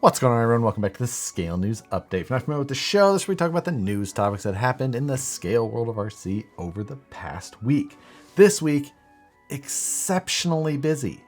What's going on, everyone? Welcome back to the Scale News Update. If you're not familiar with the show, this is where we talk about the news topics that happened in the scale world of RC over the past week. This week, exceptionally busy.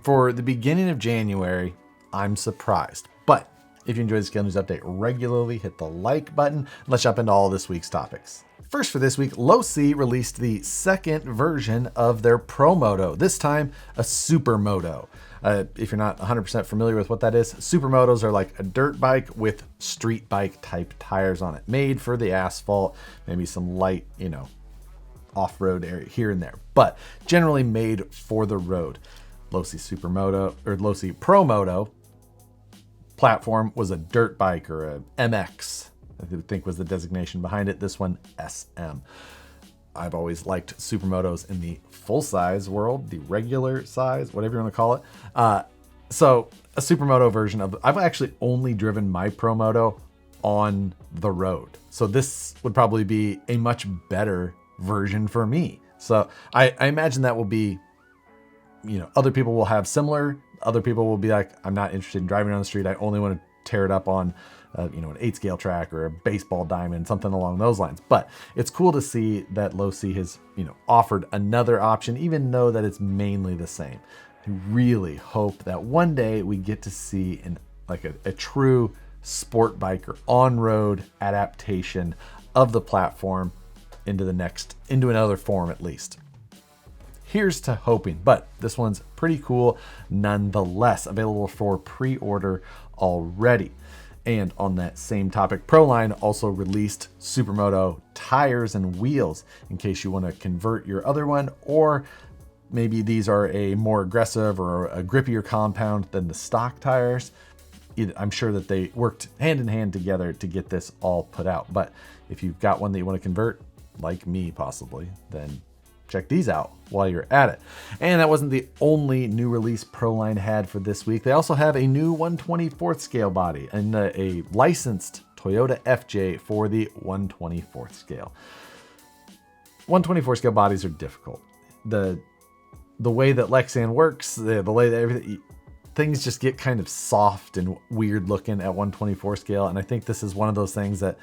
For the beginning of January, I'm surprised. But if you enjoy the Scale News Update regularly, hit the like button. Let's jump into all this week's topics. First for this week, Losi released the second version of their Pro Moto, this time a Super Moto. If you're not 100% familiar with what that is, Supermotos are like a dirt bike with street bike type tires on it, made for the asphalt, maybe some light, off-road area here and there, but generally made for the road. Losi Supermoto or Losi Pro Moto platform was a dirt bike or a MX, I think was the designation behind it. This one, SM. I've always liked Supermotos in the full-size world, the regular size, whatever you want to call it. So a Supermoto version of, I've actually only driven my Pro Moto on the road. So this would probably be a much better version for me. So I imagine that will be, other people will have similar, other people will be like, I'm not interested in driving on the street. I only want to tear it up on an 8 scale track or a baseball diamond, something along those lines. But it's cool to see that Losi has, offered another option, even though that it's mainly the same. I really hope that one day we get to see a true sport bike or on-road adaptation of the platform into another form at least. Here's to hoping, but this one's pretty cool nonetheless, available for pre-order already. And on that same topic, Proline also released Supermoto tires and wheels in case you want to convert your other one, or maybe these are a more aggressive or a grippier compound than the stock tires. I'm sure that they worked hand in hand together to get this all put out. But if you've got one that you want to convert, like me possibly, then check these out while you're at it. And that wasn't the only new release Proline had for this week. They also have a new 1/24th scale body and a licensed Toyota FJ for the 1/24th scale. 1/24 scale bodies are difficult. The way that Lexan works, the way that things just get kind of soft and weird looking at 1/24 scale. And I think this is one of those things that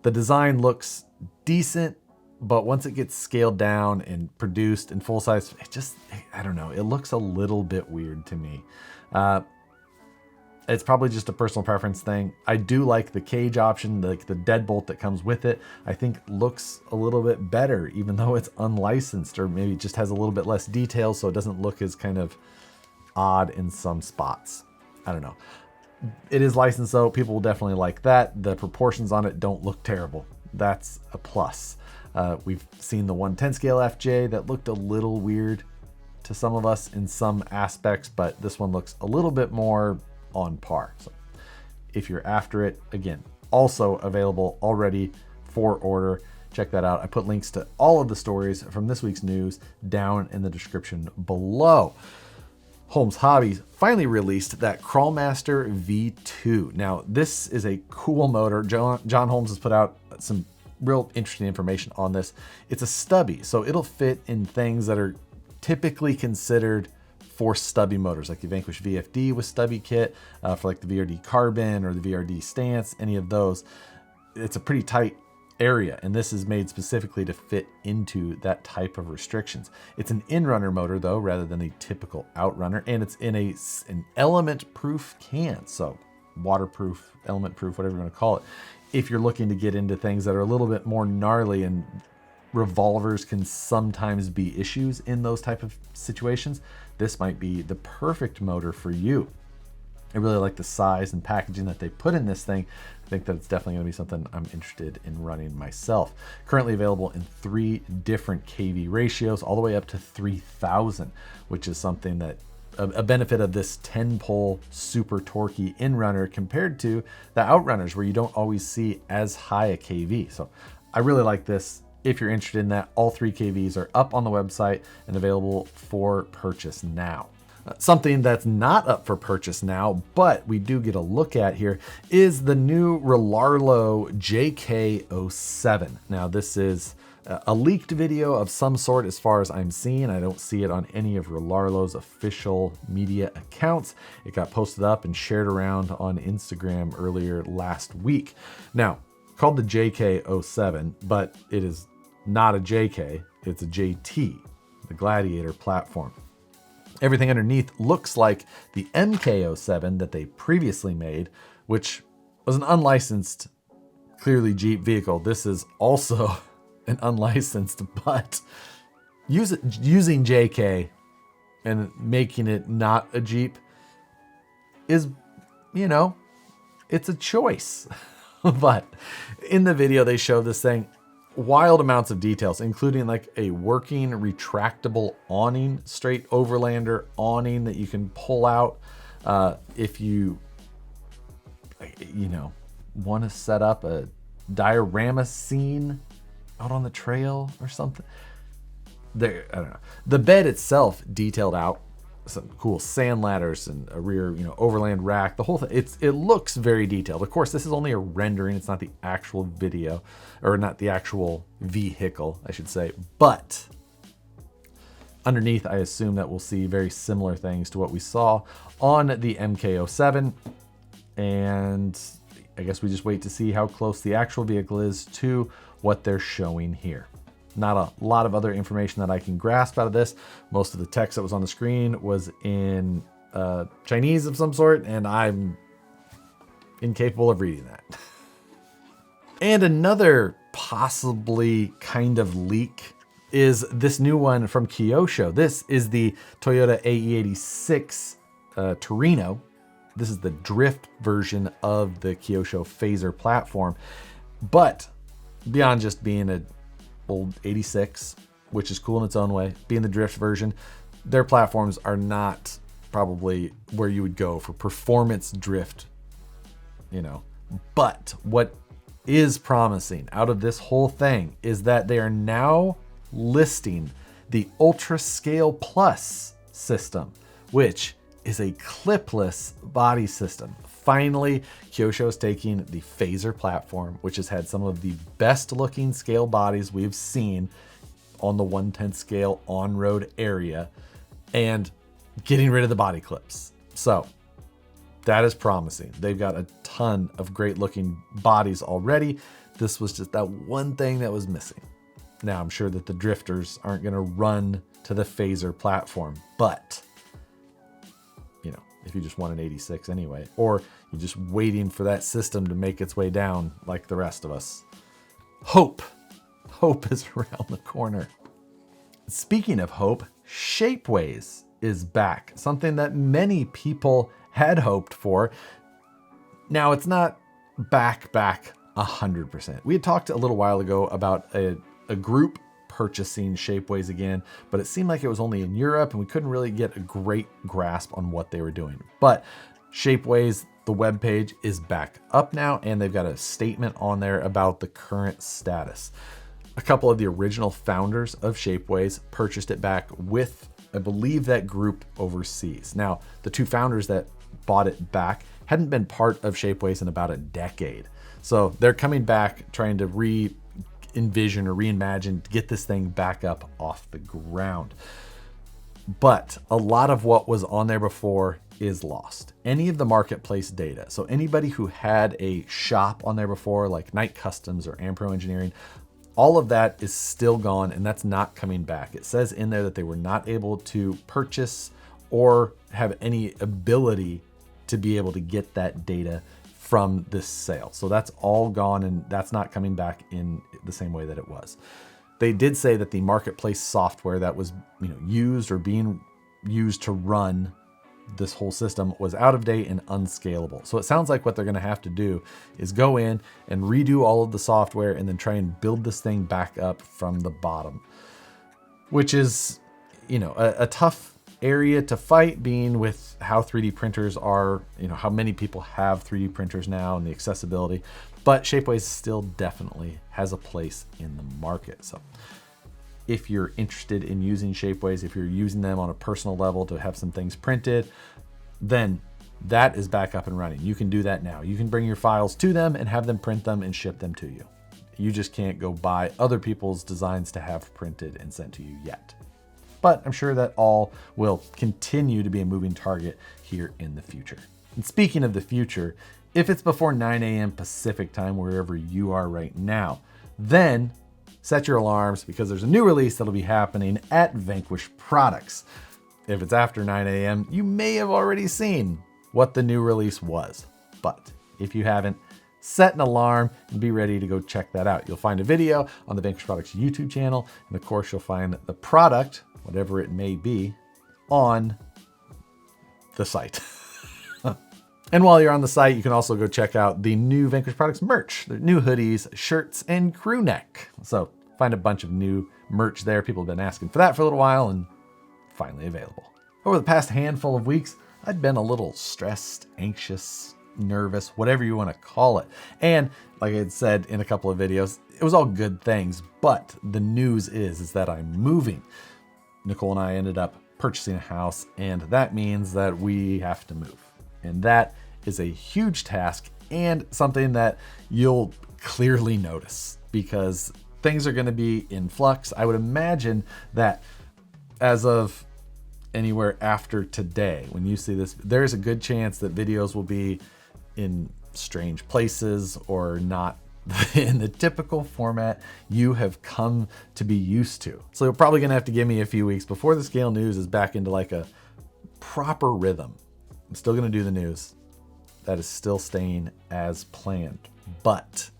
the design looks decent, but once it gets scaled down and produced in full size, I don't know, it looks a little bit weird to me. It's probably just a personal preference thing. I do like the cage option, like the deadbolt that comes with it. I think looks a little bit better, even though it's unlicensed, or maybe just has a little bit less detail, so it doesn't look as kind of odd in some spots. I don't know. It is licensed though. People will definitely like that. The proportions on it don't look terrible. That's a plus. We've seen the 1/10 scale FJ that looked a little weird to some of us in some aspects, but this one looks a little bit more on par. So if you're after it, again, also available already for order. Check that out. I put links to all of the stories from this week's news down in the description below. Holmes Hobbies finally released that Crawlmaster V2. Now, this is a cool motor. John Holmes has put out some real interesting information on this. It's a stubby, so it'll fit in things that are typically considered for stubby motors, like the Vanquish VFD with stubby kit, for like the VRD Carbon or the VRD Stance, any of those. It's a pretty tight area, and this is made specifically to fit into that type of restrictions. It's an in-runner motor though, rather than a typical outrunner, and it's in an element-proof can, so waterproof, element-proof, whatever you want to call it. If you're looking to get into things that are a little bit more gnarly, and revolvers can sometimes be issues in those type of situations, this might be the perfect motor for you. I really like the size and packaging that they put in this thing. I think that it's definitely going to be something I'm interested in running myself. Currently available in 3 different kV ratios, all the way up to 3000, which is something that a benefit of this 10-pole super torquey in-runner compared to the outrunners, where you don't always see as high a kV. So I really like this. If you're interested in that, all 3 kVs are up on the website and available for purchase now. Something that's not up for purchase now, but we do get a look at here, is the new Ralo JK07. Now this is a leaked video of some sort as far as I'm seeing. I don't see it on any of Ralo's official media accounts. It got posted up and shared around on Instagram earlier last week. Now, called the JK07, but it is not a JK, it's a JT, the Gladiator platform. Everything underneath looks like the MK07 that they previously made, which was an unlicensed, clearly Jeep vehicle. This is also an unlicensed, but using JK and making it not a Jeep is, you know, it's a choice. But in the video, they show this thing, wild amounts of details, including like a working retractable awning, straight overlander awning that you can pull out if you know, want to set up a diorama scene out on the trail or something. There, I don't know. The bed itself detailed out, some cool sand ladders and a rear, you know, overland rack, the whole thing. It looks very detailed. Of course, this is only a rendering. It's not the actual video, or not the actual vehicle, I should say. But underneath, I assume that we'll see very similar things to what we saw on the MK07. And I guess we just wait to see how close the actual vehicle is to what they're showing here. Not a lot of other information that I can grasp out of this. Most of the text that was on the screen was in Chinese of some sort, and I'm incapable of reading that. And another possibly kind of leak is this new one from Kyosho. This is the Toyota AE86 Torino. This is the drift version of the Kyosho Phaser platform. But beyond just being a old 86, which is cool in its own way, being the drift version, their platforms are not probably where you would go for performance drift, you know. But what is promising out of this whole thing is that they are now listing the Ultra Scale Plus system, which is a clipless body system. Finally, Kyosho is taking the Phaser platform, which has had some of the best looking scale bodies we've seen on the 1/10 scale on-road area, and getting rid of the body clips. So that is promising. They've got a ton of great looking bodies already. This was just that one thing that was missing. Now, I'm sure that the drifters aren't going to run to the Phaser platform, but you know, if you just want an 86 anyway, or you're just waiting for that system to make its way down like the rest of us, hope is around the corner. Speaking of hope, Shapeways is back, something that many people had hoped for. Now, it's not back 100%. We had talked a little while ago about a group purchasing Shapeways again, but it seemed like it was only in Europe and we couldn't really get a great grasp on what they were doing. But Shapeways, the webpage, is back up now, and they've got a statement on there about the current status. A couple of the original founders of Shapeways purchased it back with, I believe, that group overseas. Now, the two founders that bought it back hadn't been part of Shapeways in about a decade. So they're coming back, trying to envision or reimagine to get this thing back up off the ground. But a lot of what was on there before is lost. Any of the marketplace data. So anybody who had a shop on there before, like Night Customs or Ampro Engineering, all of that is still gone, and that's not coming back. It says in there that they were not able to purchase or have any ability to be able to get that data from this sale. So that's all gone, and that's not coming back in the same way that it was. They did say that the marketplace software that was, you know, used or being used to run this whole system was out of date and unscalable. So it sounds like what they're going to have to do is go in and redo all of the software and then try and build this thing back up from the bottom, which is, you know, a tough area to fight, being with how 3D printers are, you know, how many people have 3D printers now and the accessibility. But Shapeways still definitely has a place in the market. So if you're interested in using Shapeways, if you're using them on a personal level to have some things printed, then that is back up and running. You can do that now. You can bring your files to them and have them print them and ship them to you. You just can't go buy other people's designs to have printed and sent to you yet. But I'm sure that all will continue to be a moving target here in the future. And speaking of the future, if it's before 9 a.m. Pacific time, wherever you are right now, then set your alarms because there's a new release that'll be happening at Vanquish Products. If it's after 9 a.m., you may have already seen what the new release was. But if you haven't, set an alarm and be ready to go check that out. You'll find a video on the Vanquish Products YouTube channel, and of course you'll find the product, whatever it may be, on the site. And while you're on the site, you can also go check out the new Vanquish Products merch. The new hoodies, shirts, and crew neck. So find a bunch of new merch there. People have been asking for that for a little while and finally available. Over the past handful of weeks, I've been a little stressed, anxious, nervous, whatever you want to call it. And like I had said in a couple of videos, it was all good things, but the news is that I'm moving. Nicole and I ended up purchasing a house, and that means that we have to move. And that is a huge task and something that you'll clearly notice because things are going to be in flux. I would imagine that as of anywhere after today, when you see this, there's a good chance that videos will be in strange places or not in the typical format you have come to be used to. So you're probably going to have to give me a few weeks before the scale news is back into like a proper rhythm. I'm still going to do the news. That is still staying as planned, but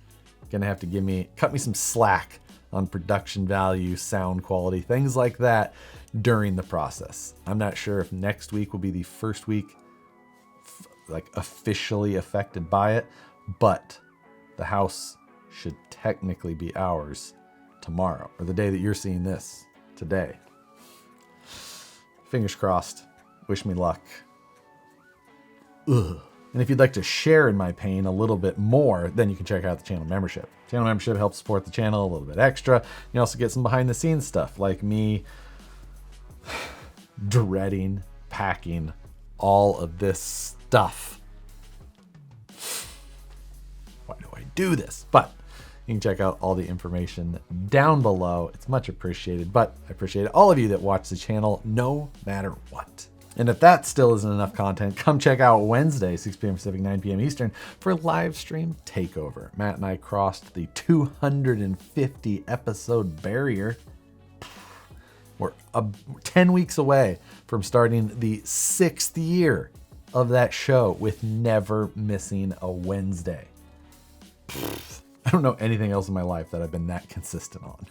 going to have to cut me some slack on production value, sound quality, things like that during the process. I'm not sure if next week will be the first week like officially affected by it, but the house should technically be ours tomorrow, or the day that you're seeing this today. Fingers crossed. Wish me luck. Ugh. And if you'd like to share in my pain a little bit more, then you can check out the channel membership. Channel membership helps support the channel a little bit extra. You also get some behind the scenes stuff like me dreading packing all of this stuff. Why do I do this? But you can check out all the information down below. It's much appreciated, but I appreciate all of you that watch the channel no matter what. And if that still isn't enough content, come check out Wednesday, 6 p.m. Pacific, 9 p.m. Eastern for Livestream Takeover. Matt and I crossed the 250 episode barrier. We're 10 weeks away from starting the 6th year of that show with never missing a Wednesday. I don't know anything else in my life that I've been that consistent on.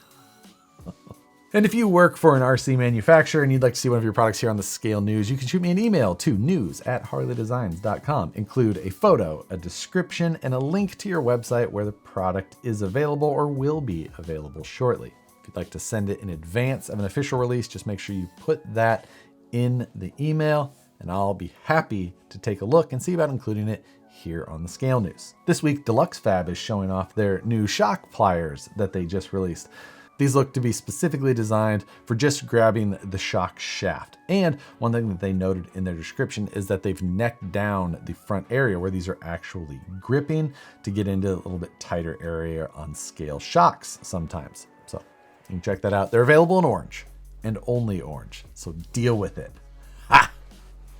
And if you work for an RC manufacturer and you'd like to see one of your products here on the Scale News, you can shoot me an email to news@harleydesigns.com. Include a photo, a description, and a link to your website where the product is available or will be available shortly. If you'd like to send it in advance of an official release, just make sure you put that in the email and I'll be happy to take a look and see about including it here on the Scale News. This week, Deluxe Fab is showing off their new shock pliers that they just released. These look to be specifically designed for just grabbing the shock shaft. And one thing that they noted in their description is that they've necked down the front area where these are actually gripping to get into a little bit tighter area on scale shocks sometimes. So you can check that out. They're available in orange and only orange, so deal with it. Ha!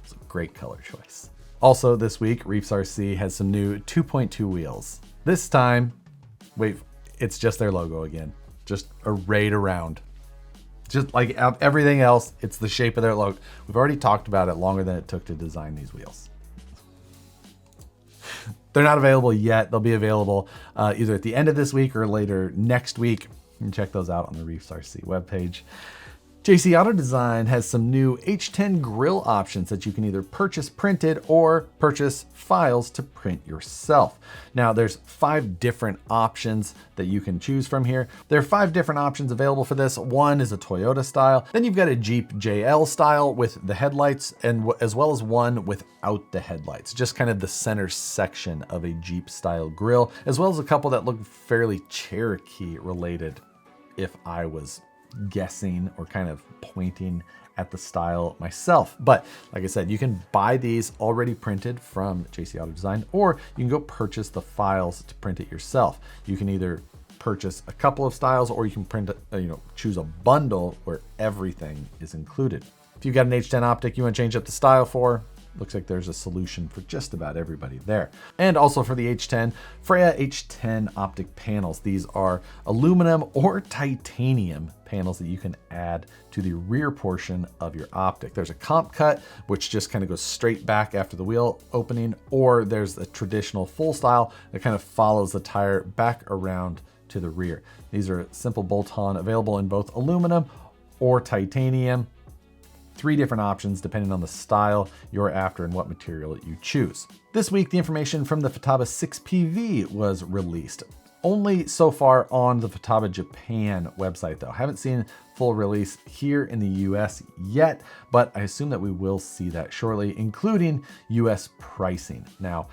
It's a great color choice. Also this week, Reefs RC has some new 2.2 wheels. This time, wait, it's just their logo again. Just arrayed around. Just like everything else, it's the shape of their logo. We've already talked about it longer than it took to design these wheels. They're not available yet. They'll be available either at the end of this week or later next week. You can check those out on the Reefs RC webpage. JC Auto Design has some new H10 Grill Options that you can either purchase printed or purchase files to print yourself. Now there's 5 different options that you can choose from here. There are 5 different options available for this. One is a Toyota style. Then you've got a Jeep JL style with the headlights, and as well as one without the headlights, just kind of the center section of a Jeep style grill, as well as a couple that look fairly Cherokee related if I was guessing or kind of pointing at the style myself. But like I said, you can buy these already printed from JC Auto Design, or you can go purchase the files to print it yourself. You can either purchase a couple of styles, or you can choose a bundle where everything is included. If you've got an H10 Optic you want to change up the style for, looks like there's a solution for just about everybody there. And also for the H10, Freyja H10 Optic panels. These are aluminum or titanium panels that you can add to the rear portion of your optic. There's a comp cut, which just kind of goes straight back after the wheel opening, or there's a traditional full style that kind of follows the tire back around to the rear. These are simple bolt-on, available in both aluminum or titanium. 3 different options depending on the style you're after and what material you choose. This week, the information from the Futaba 6PV was released. Only so far on the Futaba Japan website though. Haven't seen full release here in the US yet, but I assume that we will see that shortly, including US pricing. Now,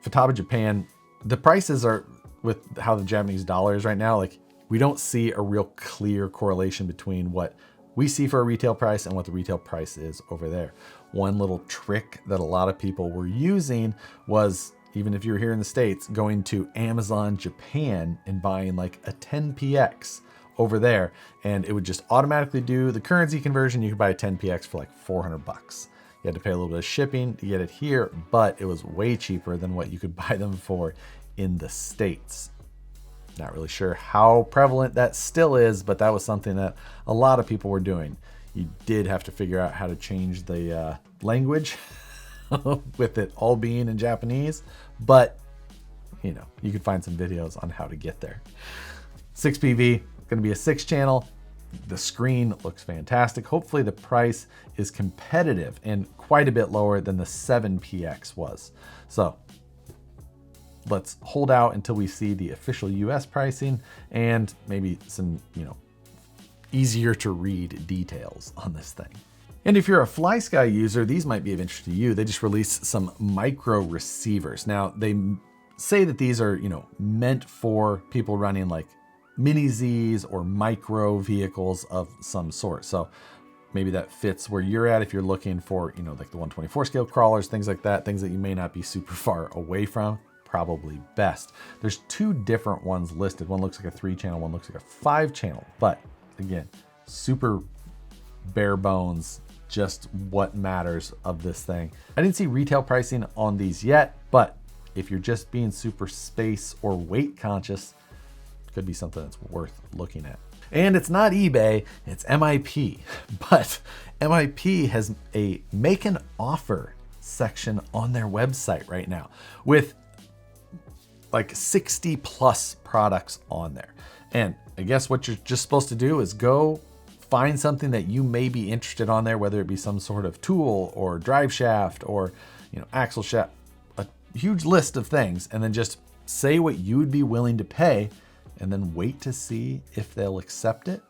Futaba Japan, the prices are, with how the Japanese dollar is right now, like we don't see a real clear correlation between what we see for a retail price and what the retail price is over there. One little trick that a lot of people were using was, even if you're here in the States, going to Amazon Japan and buying like a 10px over there, and it would just automatically do the currency conversion. You could buy a 10px for like 400 bucks. You had to pay a little bit of shipping to get it here, but it was way cheaper than what you could buy them for in the States. Not really sure how prevalent that still is, but that was something that a lot of people were doing. You did have to figure out how to change the language with it all being in Japanese, but you know, you could find some videos on how to get there. 6PV, going to be a 6-channel. The screen looks fantastic. Hopefully the price is competitive and quite a bit lower than the 7px was. So let's hold out until we see the official US pricing and maybe some, easier to read details on this thing. And if you're a Flysky user, these might be of interest to you. They just released some micro receivers. Now they say that these are, meant for people running like mini Zs or micro vehicles of some sort. So maybe that fits where you're at if you're looking for, like the 124 scale crawlers, things like that, things that you may not be super far away from. Probably best. There's 2 different ones listed. One looks like a 3-channel, one looks like a 5-channel, but again, super bare bones, just what matters of this thing. I didn't see retail pricing on these yet, but if you're just being super space or weight conscious, it could be something that's worth looking at. And it's not eBay, it's MIP, but MIP has a make an offer section on their website right now with like 60 plus products on there. And I guess what you're just supposed to do is go find something that you may be interested on there, whether it be some sort of tool or drive shaft or, axle shaft, a huge list of things, and then just say what you would be willing to pay and then wait to see if they'll accept it.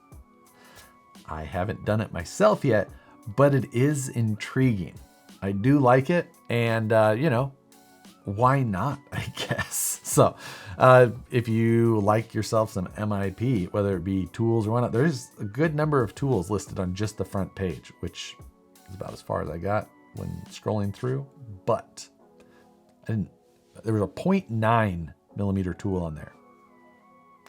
I haven't done it myself yet, but it is intriguing. I do like it, and why not, I guess. So if you like yourself some MIP, whether it be tools or whatnot, there's a good number of tools listed on just the front page, which is about as far as I got when scrolling through. But there was a 0.9 millimeter tool on there.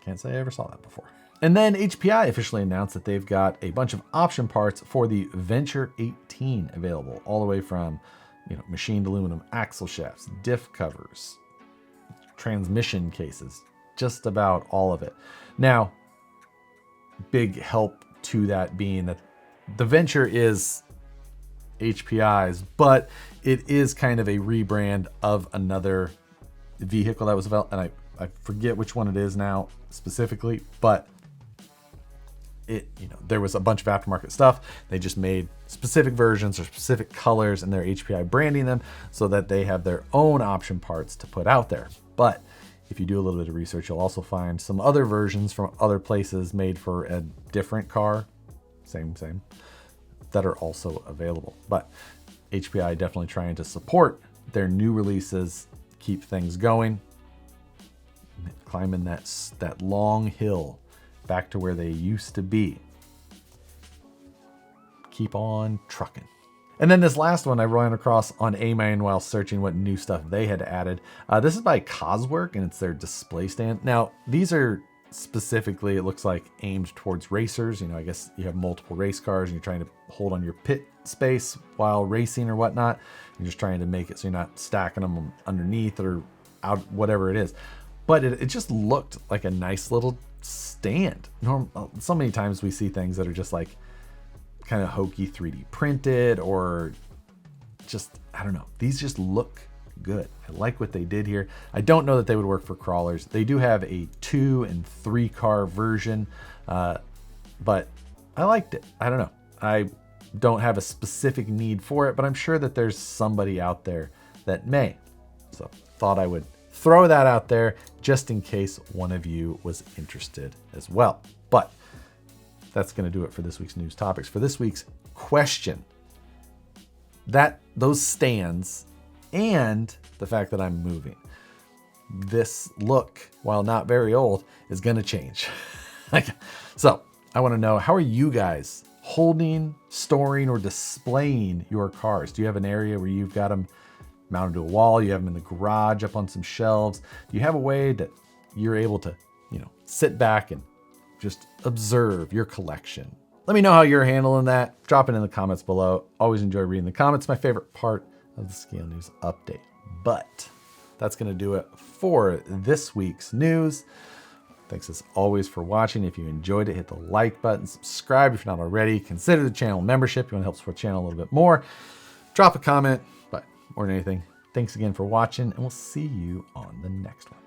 Can't say I ever saw that before. And then HPI officially announced that they've got a bunch of option parts for the Venture 18 available, all the way from machined aluminum axle shafts, diff covers, transmission cases, just about all of it. Now, big help to that being that the Venture is HPI's, but it is kind of a rebrand of another vehicle that was available, and I forget which one it is now specifically, but there was a bunch of aftermarket stuff. They just made specific versions or specific colors, and they're HPI branding them so that they have their own option parts to put out there. But if you do a little bit of research, you'll also find some other versions from other places made for a different car, same, that are also available. But HPI definitely trying to support their new releases, keep things going, climbing that long hill back to where they used to be. Keep on trucking. And then this last one I ran across on A-Main while searching what new stuff they had added. This is by Koswork, and it's their display stand. Now, these are specifically, it looks like aimed towards racers. You know, I guess you have multiple race cars and you're trying to hold on your pit space while racing or whatnot. You're just trying to make it so you're not stacking them underneath or out, whatever it is. But it just looked like a nice little stand. So many times we see things that are just like kind of hokey 3D printed, or just, I don't know. These just look good. I like what they did here. I don't know that they would work for crawlers. They do have a 2 and 3 car version, but I liked it. I don't know. I don't have a specific need for it, but I'm sure that there's somebody out there that may. So thought I would throw that out there just in case one of you was interested as well. But that's going to do it for this week's news topics. For this week's question, those stands and the fact that I'm moving, this look, while not very old, is going to change. So I want to know, how are you guys holding, storing, or displaying your cars? Do you have an area where you've got them mounted to a wall? You have them in the garage up on some shelves? Do you have a way that you're able to, you know, sit back and just observe your collection? Let me know how you're handling that. Drop it in the comments below. Always enjoy reading the comments. My favorite part of the Scale News update. But that's going to do it for this week's news. Thanks as always for watching. If you enjoyed it, hit the like button, subscribe if you're not already, consider the channel membership. If you want to help support the channel a little bit more, drop a comment, but more than anything, thanks again for watching, and we'll see you on the next one.